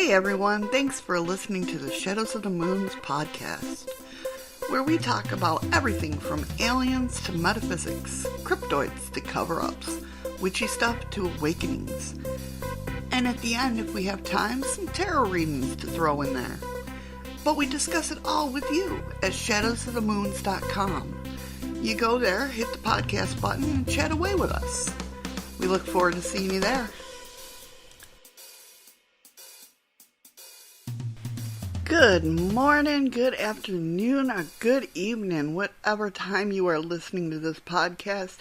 Hey everyone, thanks for listening to the Shadows of the Moons podcast, where we talk about everything from aliens to metaphysics, cryptoids to cover-ups, witchy stuff to awakenings. And at the end, if we have time, some tarot readings to throw in there. But we discuss it all with you at shadowsofthemoons.com. You go there, hit the podcast button, and chat away with us. We look forward to seeing you there. Good morning, good afternoon, or good evening, whatever time you are listening to this podcast.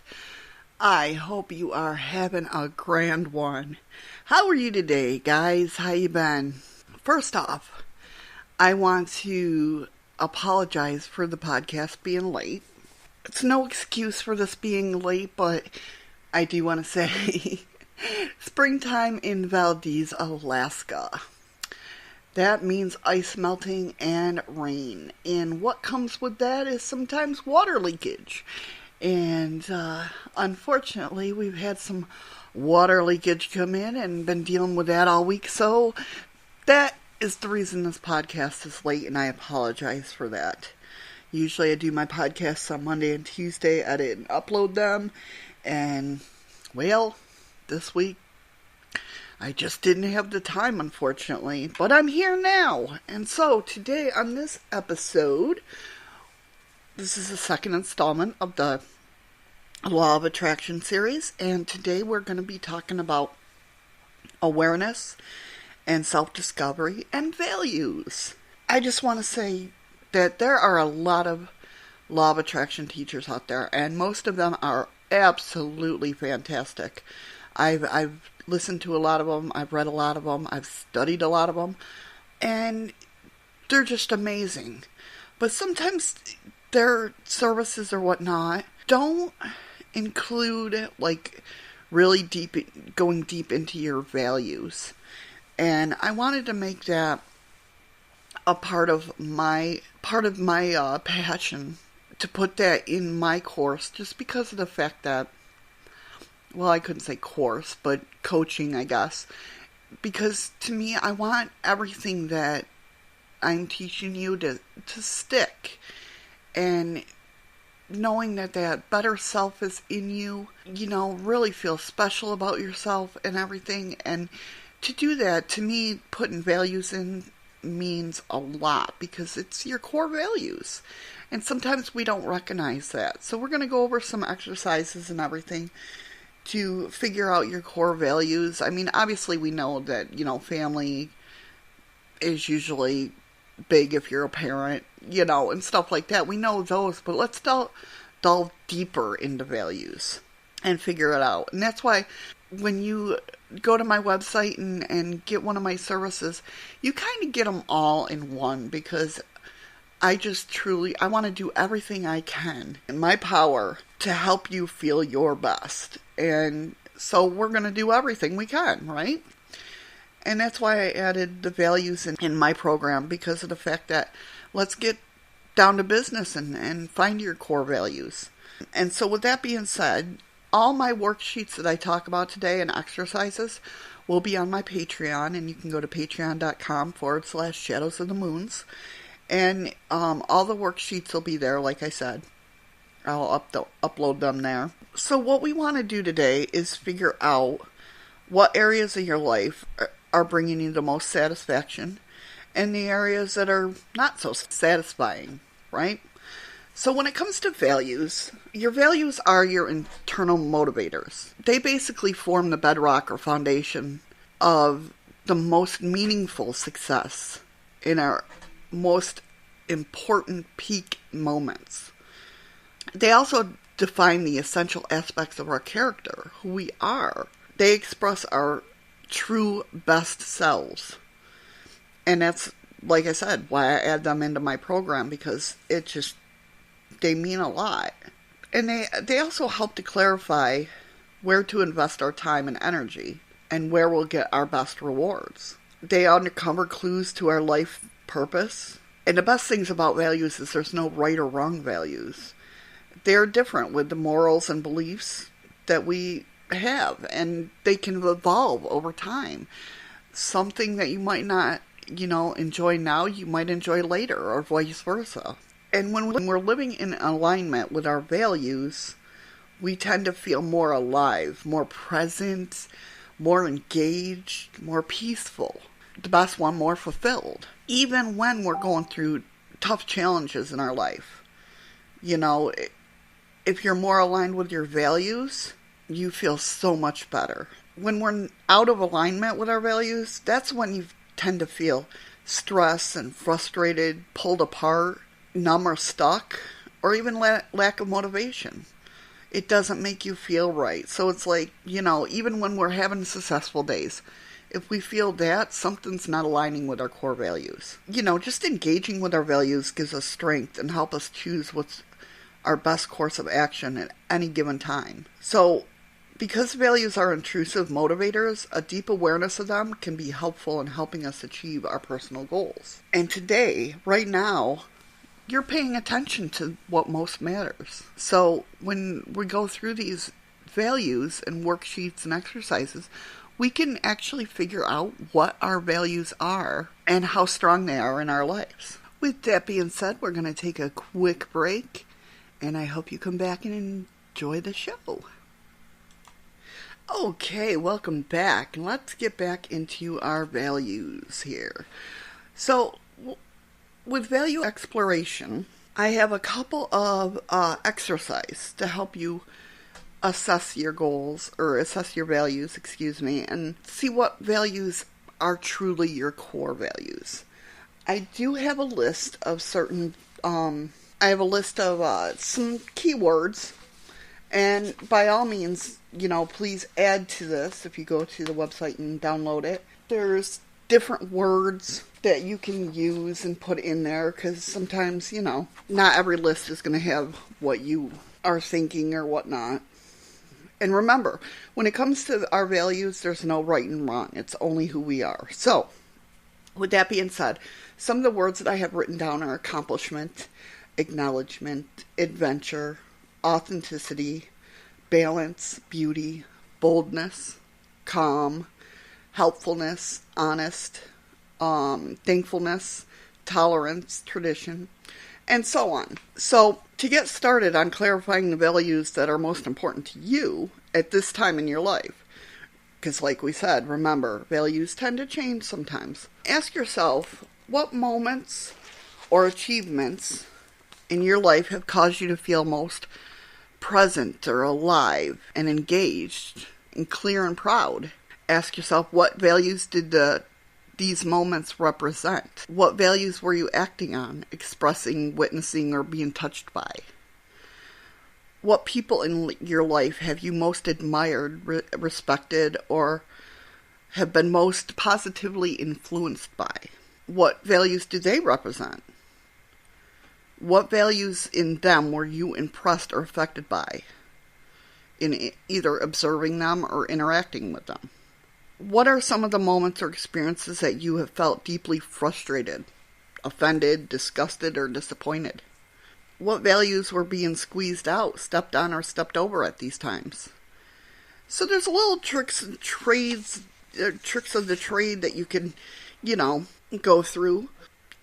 I hope you are having a grand one. How are you today, guys? How you been? First off, I want to apologize for the podcast being late. It's no excuse for this being late, but I do want to say springtime in Valdez, Alaska. That means ice melting and rain. And what comes with that is sometimes water leakage. And unfortunately, we've had some water leakage come in and been dealing with that all week. So that is the reason this podcast is late, and I apologize for that. Usually I do my podcasts on Monday and Tuesday, edit and upload them. And, well, this week I just didn't have the time, unfortunately. But I'm here now. And so today on this episode, this is the second installment of the Law of Attraction series. And today we're going to be talking about awareness and self-discovery and values. I just want to say that there are a lot of Law of Attraction teachers out there, and most of them are absolutely fantastic. I've listened to a lot of them, I've read a lot of them, I've studied a lot of them, and they're just amazing. But sometimes their services or whatnot don't include, like, really going deep into your values. And I wanted to make that a part of my passion, to put that in my course, just because of the fact that, well, I couldn't say course, but coaching, I guess. Because to me, I want everything that I'm teaching you to stick. And knowing that better self is in you, really feel special about yourself and everything. And to do that, to me, putting values in means a lot, because it's your core values. And sometimes we don't recognize that. So we're going to go over some exercises and everything to figure out your core values. I mean, obviously we know that, family is usually big if you're a parent, and stuff like that. We know those, but let's delve deeper into values and figure it out. And that's why when you go to my website and get one of my services, you kind of get them all in one, because I want to do everything I can in my power to help you feel your best. And so we're going to do everything we can, right? And that's why I added the values in my program, because of the fact that let's get down to business and find your core values. And so with that being said, all my worksheets that I talk about today and exercises will be on my Patreon, and you can go to patreon.com/Shadows of the Moons. And all the worksheets will be there, like I said. I'll upload them there. So what we want to do today is figure out what areas of your life are bringing you the most satisfaction, and the areas that are not so satisfying, right? So when it comes to values, your values are your internal motivators. They basically form the bedrock or foundation of the most meaningful success in our most important peak moments. They also define the essential aspects of our character, who we are. They express our true best selves. And that's, like I said, why I add them into my program, because they mean a lot. And they also help to clarify where to invest our time and energy, and where we'll get our best rewards. They uncover clues to our life purpose. And the best things about values is there's no right or wrong values. They're different with the morals and beliefs that we have, and they can evolve over time. Something that you might not, enjoy now, you might enjoy later, or vice versa. And when we're living in alignment with our values, we tend to feel more alive, more present, more engaged, more peaceful. The best one, more fulfilled. Even when we're going through tough challenges in our life. If you're more aligned with your values, you feel so much better. When we're out of alignment with our values, that's when you tend to feel stressed and frustrated, pulled apart, numb or stuck, or even lack of motivation. It doesn't make you feel right. So it's like, even when we're having successful days, if we feel that something's not aligning with our core values. Just engaging with our values gives us strength and help us choose what's our best course of action at any given time. So, because values are intrusive motivators, a deep awareness of them can be helpful in helping us achieve our personal goals. And today, right now, you're paying attention to what most matters. So when we go through these values and worksheets and exercises, we can actually figure out what our values are and how strong they are in our lives. With that being said, we're going to take a quick break, and I hope you come back and enjoy the show. Okay, welcome back. Let's get back into our values here. So, with value exploration, I have a couple of exercises to help you assess your goals, or assess your values, and see what values are truly your core values. I do have a list of some keywords, and by all means, please add to this if you go to the website and download it. There's different words that you can use and put in there, because sometimes, not every list is going to have what you are thinking or whatnot. And remember, when it comes to our values, there's no right and wrong. It's only who we are. So, with that being said, some of the words that I have written down are accomplishment, acknowledgement, adventure, authenticity, balance, beauty, boldness, calm, helpfulness, honest, thankfulness, tolerance, tradition, and so on. So, to get started on clarifying the values that are most important to you at this time in your life, because like we said, remember, values tend to change sometimes. Ask yourself, what moments or achievements in your life have caused you to feel most present or alive and engaged and clear and proud? Ask yourself, what values did these moments represent? What values were you acting on, expressing, witnessing, or being touched by? What people in your life have you most admired, respected, or have been most positively influenced by? What values do they represent? What values in them were you impressed or affected by, in either observing them or interacting with them? What are some of the moments or experiences that you have felt deeply frustrated, offended, disgusted, or disappointed? What values were being squeezed out, stepped on, or stepped over at these times? So there's little tricks of the trade that you can, go through.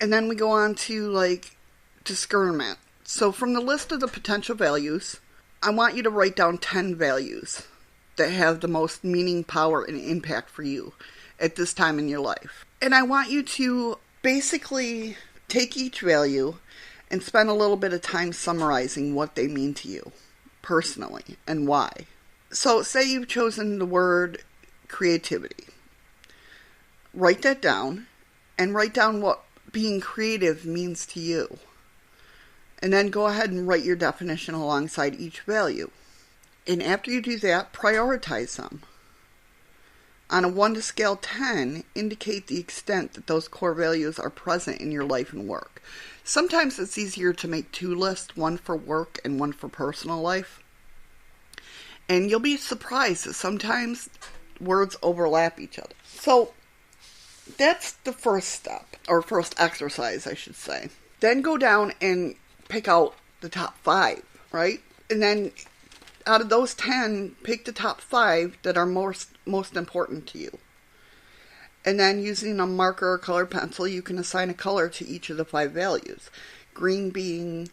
And then we go on to, discernment. So from the list of the potential values, I want you to write down 10 values that have the most meaning, power, and impact for you at this time in your life. And I want you to basically take each value and spend a little bit of time summarizing what they mean to you personally and why. So say you've chosen the word creativity. Write that down and write down what being creative means to you. And then go ahead and write your definition alongside each value. And after you do that, prioritize them. On a 1 to scale 10, indicate the extent that those core values are present in your life and work. Sometimes it's easier to make 2 lists, one for work and one for personal life. And you'll be surprised that sometimes words overlap each other. So that's the first step, or first exercise, I should say. Then go down and pick out the top 5, right? And then out of those 10, pick the top 5 that are most important to you. And then using a marker or colored pencil, you can assign a color to each of the 5 values. Green being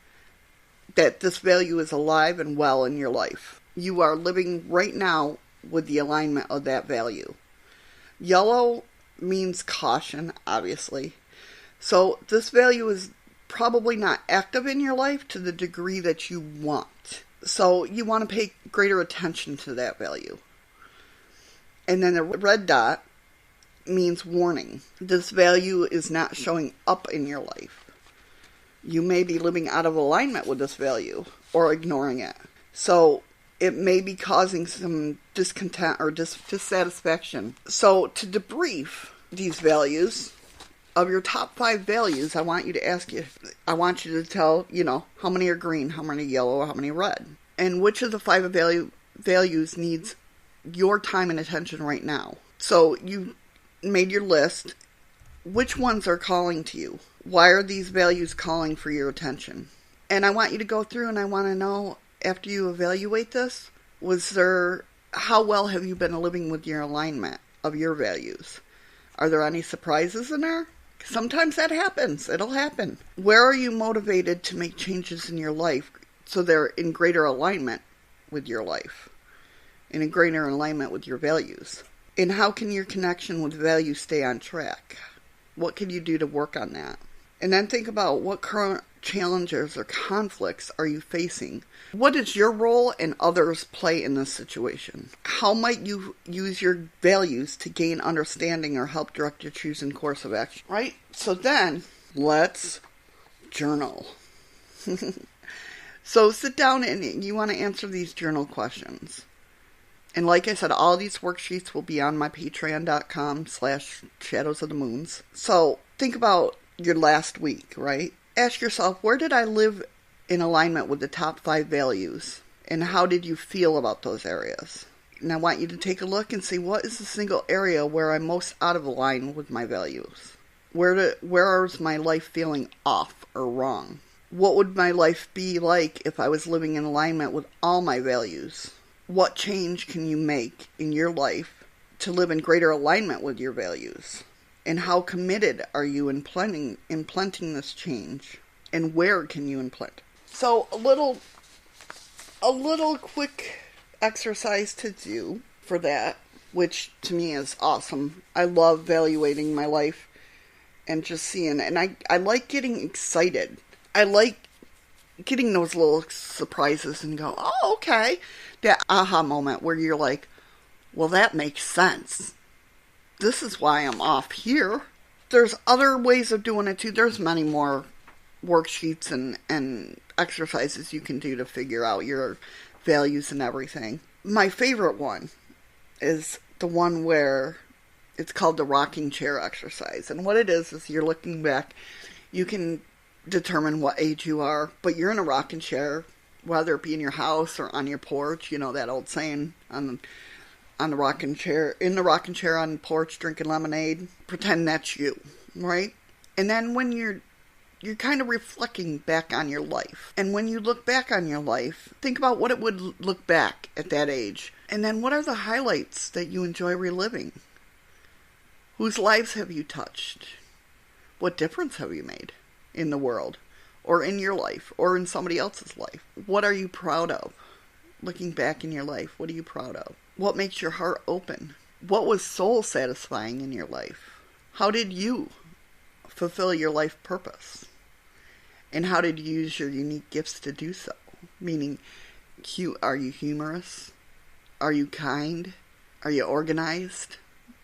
that this value is alive and well in your life. You are living right now with the alignment of that value. Yellow means caution, obviously. So this value is probably not active in your life to the degree that you want. So you want to pay greater attention to that value. And then the red dot means warning. This value is not showing up in your life. You may be living out of alignment with this value or ignoring it. So it may be causing some discontent or dissatisfaction. So to debrief these values, of your top 5 values, I want you to tell, how many are green, how many yellow, how many red. And which of the 5 values needs your time and attention right now. So you made your list. Which ones are calling to you? Why are these values calling for your attention? And I want you to go through and I want to know, after you evaluate this, how well have you been living with your alignment of your values? Are there any surprises in there? Sometimes that happens. It'll happen. Where are you motivated to make changes in your life so they're in greater alignment with your life and in greater alignment with your values? And how can your connection with values stay on track? What can you do to work on that? And then think about what current challenges or conflicts are you facing? What is your role and others play in this situation? How might you use your values to gain understanding or help direct your choosing course of action? Right? So then, let's journal. So sit down and you want to answer these journal questions. And like I said, all these worksheets will be on my patreon.com/shadows of the moons. So think about your last week, right? Ask yourself, where did I live in alignment with the top 5 values? And how did you feel about those areas? And I want you to take a look and see, what is the single area where I'm most out of line with my values? Where is my life feeling off or wrong? What would my life be like if I was living in alignment with all my values? What change can you make in your life to live in greater alignment with your values? And how committed are you in implementing this change? And where can you implement? So a little quick exercise to do for that, which to me is awesome. I love evaluating my life and just seeing, and I like getting excited. I like getting those little surprises and go, oh, okay. That aha moment where you're like, well, that makes sense. This is why I'm off here. There's other ways of doing it too. There's many more worksheets and exercises you can do to figure out your values and everything. My favorite one is the one where it's called the rocking chair exercise. And what it is you're looking back. You can determine what age you are, but you're in a rocking chair, whether it be in your house or on your porch. You know that old saying, on the rocking chair, in the rocking chair on the porch drinking lemonade. Pretend that's you, right? And then when you're kind of reflecting back on your life. And when you look back on your life, think about what it would look back at that age. And then what are the highlights that you enjoy reliving? Whose lives have you touched? What difference have you made in the world? Or in your life? Or in somebody else's life? What are you proud of? Looking back in your life, what are you proud of? What makes your heart open? What was soul satisfying in your life? How did you fulfill your life purpose? And how did you use your unique gifts to do so? Meaning, are you humorous? Are you kind? Are you organized?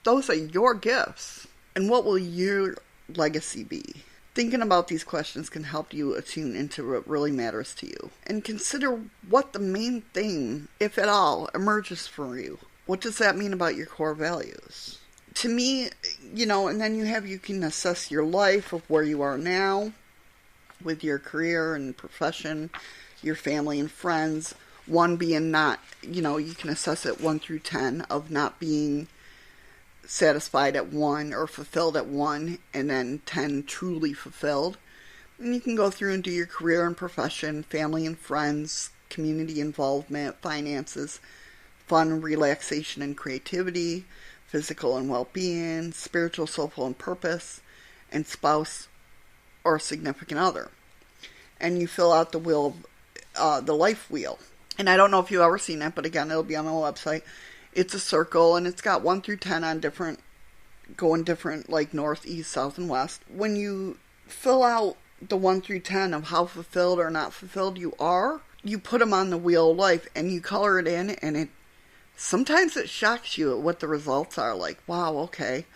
Those are your gifts. And what will your legacy be? Thinking about these questions can help you attune into what really matters to you. And consider what the main thing, if at all, emerges for you. What does that mean about your core values? To me, and then you can assess your life of where you are now with your career and profession, your family and friends. 1 being not, you can assess it 1 through 10 of not being satisfied at 1 or fulfilled at 1, and then 10 truly fulfilled. And you can go through and do your career and profession, family and friends, community involvement, finances, fun, relaxation, and creativity, physical and well-being, spiritual, soulful, and purpose, and spouse or significant other. And you fill out the life wheel. And I don't know if you've ever seen it, but again, it'll be on the website. It's a circle, and it's got 1 through 10 on going different, like north, east, south, and west. When you fill out the 1 through 10 of how fulfilled or not fulfilled you are, you put them on the wheel of life, and you color it in, and sometimes it shocks you at what the results are. Like, wow, okay.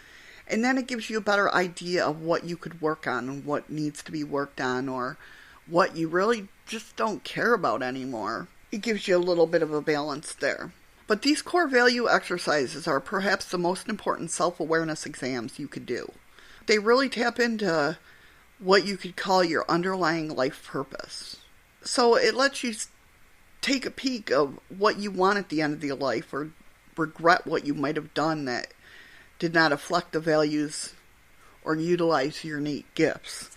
And then it gives you a better idea of what you could work on and what needs to be worked on, or what you really just don't care about anymore. It gives you a little bit of a balance there. But these core value exercises are perhaps the most important self-awareness exams you could do. They really tap into what you could call your underlying life purpose. So it lets you take a peek of what you want at the end of your life, or regret what you might have done that did not reflect the values or utilize your innate gifts.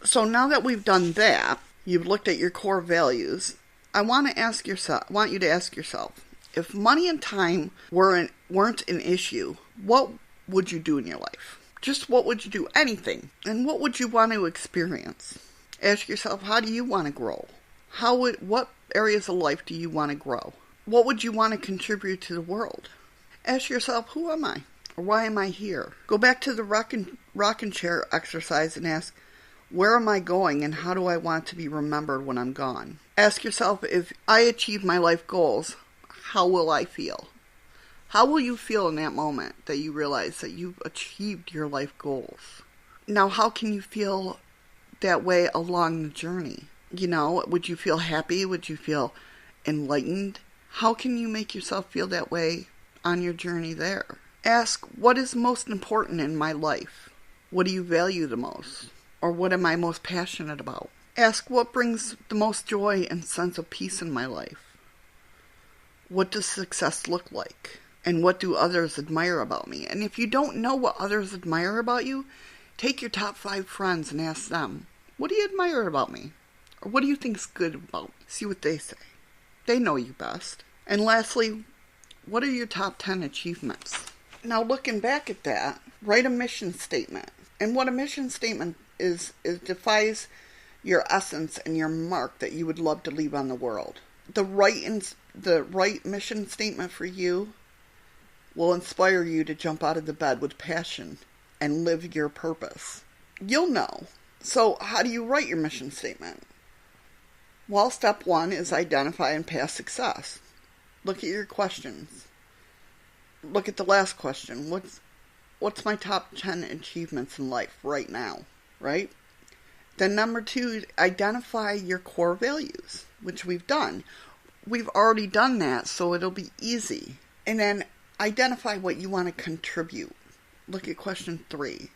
So now that we've done that, you've looked at your core values, I want you to ask yourself, if money and time weren't an issue, what would you do in your life? Just what would you do? Anything. And what would you want to experience? Ask yourself, how do you want to grow? What areas of life do you want to grow? What would you want to contribute to the world? Ask yourself, who am I? Or why am I here? Go back to the rocking chair exercise and ask, where am I going and how do I want to be remembered when I'm gone? Ask yourself, if I achieve my life goals, how will I feel? How will you feel in that moment that you realize that you've achieved your life goals? Now, how can you feel that way along the journey? Would you feel happy? Would you feel enlightened? How can you make yourself feel that way on your journey there? Ask, what is most important in my life? What do you value the most? Or what am I most passionate about? Ask, what brings the most joy and sense of peace in my life? What does success look like? And what do others admire about me? And if you don't know what others admire about you, take your top 5 friends and ask them, what do you admire about me? Or what do you think's good about me? See what they say. They know you best. And lastly, what are your top 10 achievements? Now, looking back at that, write a mission statement. And what a mission statement is defies your essence and your mark that you would love to leave on the world. The right mission statement for you will inspire you to jump out of the bed with passion and live your purpose. You'll know. So how do you write your mission statement? Well, step 1 is identify and past success. Look at your questions. Look at the last question. What's my top 10 achievements in life right now, right? Then number 2, identify your core values, which we've done. We've already done that, so it'll be easy. And then identify what you want to contribute. Look at question 3,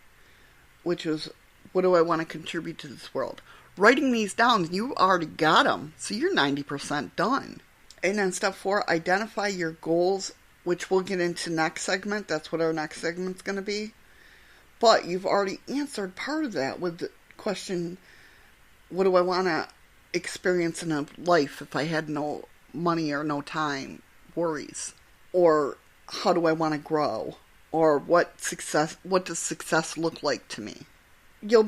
which is, what do I want to contribute to this world? Writing these down, you already got them, so you're 90% done. And then step 4, identify your goals, which we'll get into next segment. That's what our next segment's going to be. But you've already answered part of that with the question, what do I want to experience in a life if I had no money or no time, worries? Or how do I want to grow? Or what does success look like to me? You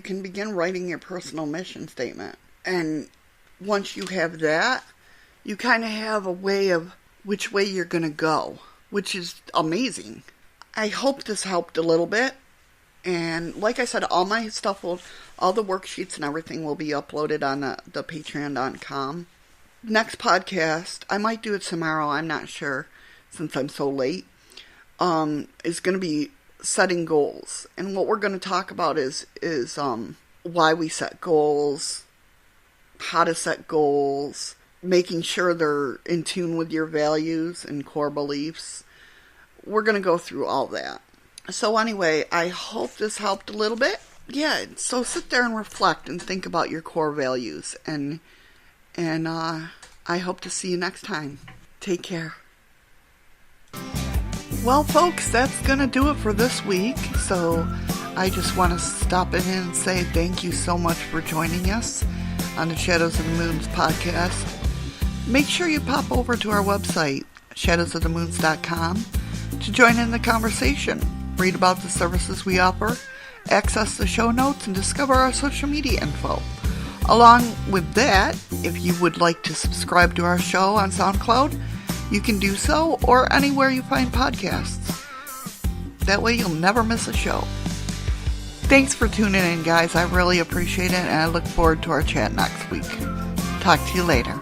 can begin writing your personal mission statement. And once you have that, you kind of have a way of which way you're going to go, which is amazing. I hope this helped a little bit. And like I said, all my stuff all the worksheets and everything will be uploaded on the patreon.com. Next podcast, I might do it tomorrow, I'm not sure, since I'm so late, is going to be setting goals. And what we're going to talk about is why we set goals, how to set goals, making sure they're in tune with your values and core beliefs. We're going to go through all that. So anyway, I hope this helped a little bit. Yeah, so sit there and reflect and think about your core values. And I hope to see you next time. Take care. Well, folks, that's going to do it for this week. So I just want to stop in and say thank you so much for joining us on the Shadows of the Moons podcast. Make sure you pop over to our website, shadowsofthemoons.com. to join in the conversation, read about the services we offer, access the show notes, and discover our social media info. Along with that, if you would like to subscribe to our show on SoundCloud, you can do so, or anywhere you find podcasts. That way you'll never miss a show. Thanks for tuning in, guys. I really appreciate it, and I look forward to our chat next week. Talk to you later.